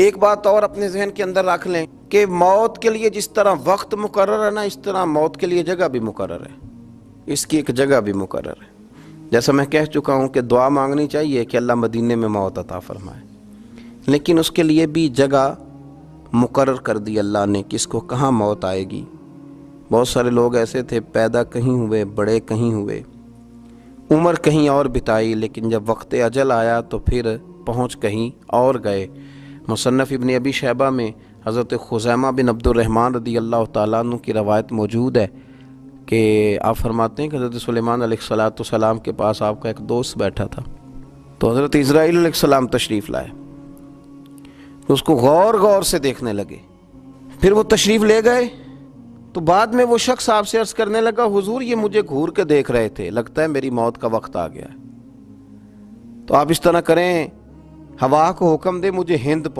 ایک بات اور اپنے ذہن کے اندر رکھ لیں کہ موت کے لیے جس طرح وقت مقرر ہے نا، اس طرح موت کے لیے جگہ بھی مقرر ہے، اس کی ایک جگہ بھی مقرر ہے۔ جیسا میں کہہ چکا ہوں کہ دعا مانگنی چاہیے کہ اللہ مدینے میں موت عطا فرمائے، لیکن اس کے لیے بھی جگہ مقرر کر دی اللہ نے، کس کو کہاں موت آئے گی۔ بہت سارے لوگ ایسے تھے، پیدا کہیں ہوئے، بڑے کہیں ہوئے، عمر کہیں اور بتائی، لیکن جب وقت اجل آیا تو پھر پہنچ کہیں اور گئے۔ مصنف ابن ابی شیبہ میں حضرت خزیمہ بن عبد الرحمن رضی اللہ تعالیٰ عنہ کی روایت موجود ہے کہ آپ فرماتے ہیں کہ حضرت سلیمان علیہ السلام کے پاس آپ کا ایک دوست بیٹھا تھا، تو حضرت اسرائیل علیہ السلام تشریف لائے، تو اس کو غور سے دیکھنے لگے، پھر وہ تشریف لے گئے، تو بعد میں وہ شخص آپ سے عرض کرنے لگا، حضور یہ مجھے گھور کے دیکھ رہے تھے، لگتا ہے میری موت کا وقت آ گیا ہے، تو آپ اس طرح کریں، ہوا کو حکم دے مجھے ہند پہنچ